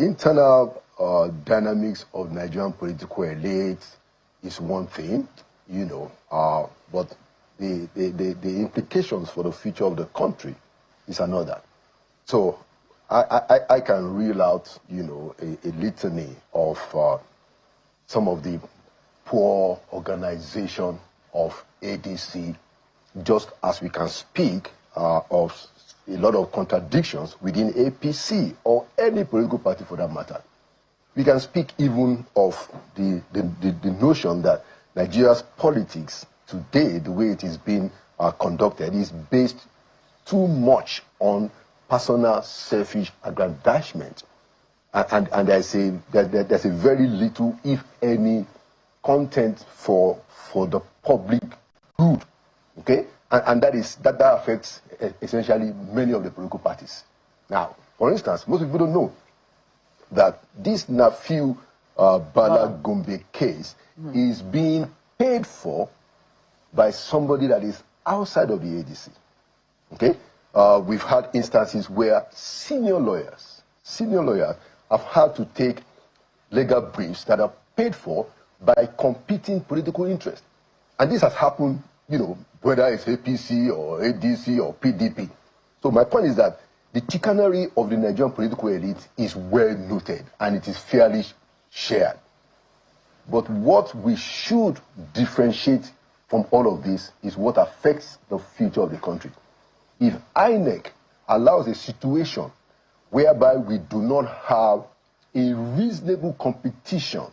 internal dynamics of Nigerian political elite is one thing, you know, but the implications for the future of the country is another. So I can reel out, you know, a litany of some of the poor organization of ADC, just as we can speak of a lot of contradictions within APC or any political party for that matter. We can speak even of the notion that Nigeria's politics today, the way it is being conducted, is based too much on personal selfish aggrandizement. And there's a very little, if any, content for the public good. Okay? And that affects essentially many of the political parties. Now, for instance, most people don't know that this Nafiu Bala Gombe case is being paid for by somebody that is outside of the ADC. Okay? We've had instances where senior lawyers have had to take legal briefs that are paid for by competing political interests. And this has happened, you know, whether it's APC or ADC or PDP. So my point is that the chicanery of the Nigerian political elite is well noted and it is fairly shared. But what we should differentiate from all of this is what affects the future of the country. If INEC allows a situation whereby we do not have a reasonable competition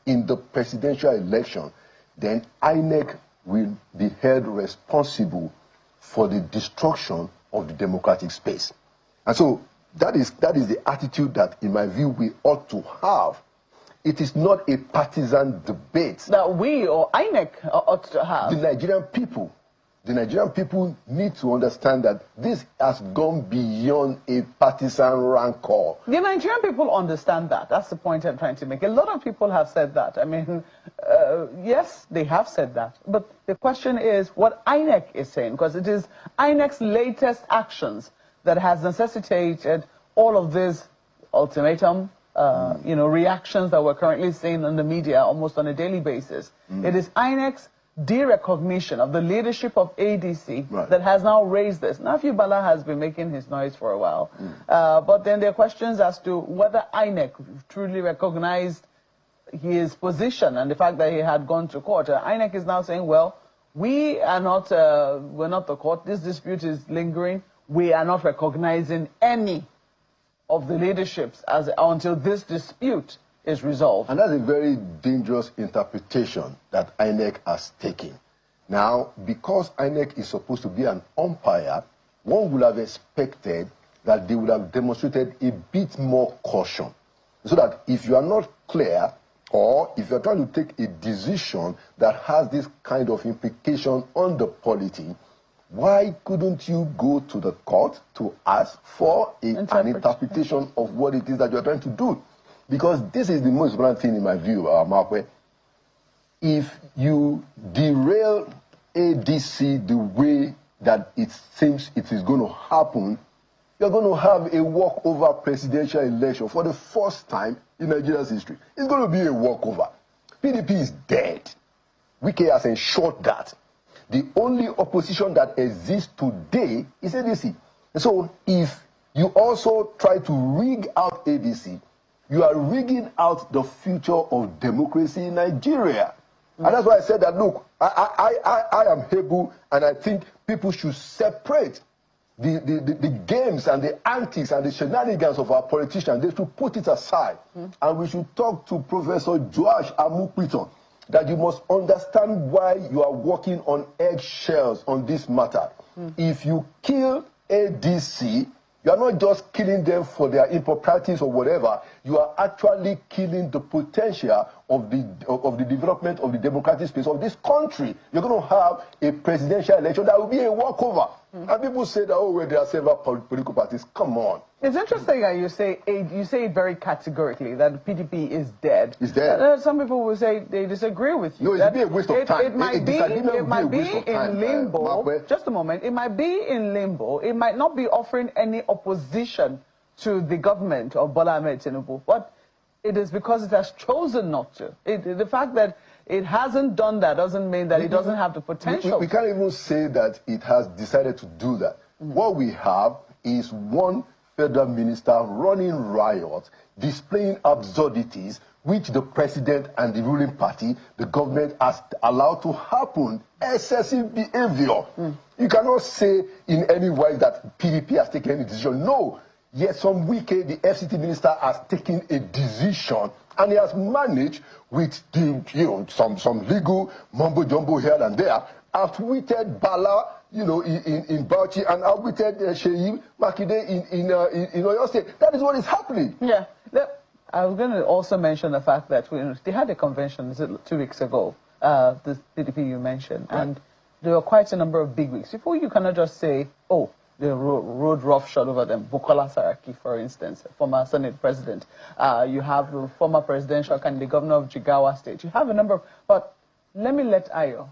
in the presidential election, then INEC will be held responsible for the destruction of the democratic space. And so that is the attitude that, in my view, we ought to have. It is not a partisan debate. That we or INEC ought to have. The Nigerian people need to understand that this has gone beyond a partisan rancor. The Nigerian people understand that. That's the point I'm trying to make. A lot of people have said that. I mean, yes, they have said that. But the question is what INEC is saying, because it is INEC's latest actions that has necessitated all of this ultimatum, you know, reactions that we're currently seeing in the media almost on a daily basis. It is INEC's derecognition of the leadership of ADC that has now raised this. Nafi Bala has been making his noise for a while, but then there are questions as to whether INEC truly recognized his position and the fact that he had gone to court. INEC is now saying, well, we are not, we're not the court. This dispute is lingering. We are not recognizing any of the leaderships until this dispute is resolved. And that's a very dangerous interpretation that INEC has taken. Now, because INEC is supposed to be an umpire, one would have expected that they would have demonstrated a bit more caution. So that if you are not clear, or if you're trying to take a decision that has this kind of implication on the polity, why couldn't you go to the court to ask for an interpretation of what it is that you're trying to do? Because this is the most important thing in my view, Markwe. If you derail ADC the way that it seems it is going to happen, you're going to have a walkover presidential election for the first time in Nigeria's history. It's going to be a walkover. PDP is dead. Wike has ensured that. The only opposition that exists today is ADC. And so if you also try to rig out ADC, you are rigging out the future of democracy in Nigeria. And that's why I said that, look, I am able, and I think people should separate the games and the antics and the shenanigans of our politicians. They should put it aside. And we should talk to Professor Joash Amupitan that you must understand why you are walking on eggshells on this matter. If you kill ADC, you are not just killing them for their improprieties or whatever. You are actually killing the potential of the development of the democratic space of this country. You're going to have a presidential election that will be a walkover. And people say that, oh, well, there are several political parties. Come on. It's interesting that you say it very categorically that PDP is dead. It's dead. Some people will say they disagree with you. No, it'd be a waste of time. It might be in limbo. Just a moment. It might be in limbo. It might not be offering any opposition to the government of Bola Ahmed Tinubu, but it is because it has chosen not to. The fact that it hasn't done that doesn't mean that it doesn't have the potential. We can't even say that it has decided to do that. What we have is one federal minister running riot, displaying absurdities, which the president and the ruling party, the government, has allowed to happen. Excessive behavior. You cannot say in any way that PDP has taken any decision. No. Yet some week, the FCT minister has taken a decision, and he has managed with the, some legal mumbo jumbo here and there, outwitted Bala, in Bauchi, and outwitted Sheyi Makinde in Oyo State. That is what is happening. Yeah. I was going to also mention the fact that they had a convention 2 weeks ago, the PDP you mentioned, and there were quite a number of big wigs. Before you cannot just say, oh, the road roughshod over them. Bukola Saraki, for instance, former Senate president. You have the former presidential candidate, governor of Jigawa State. You have a number of, but let me let Ayo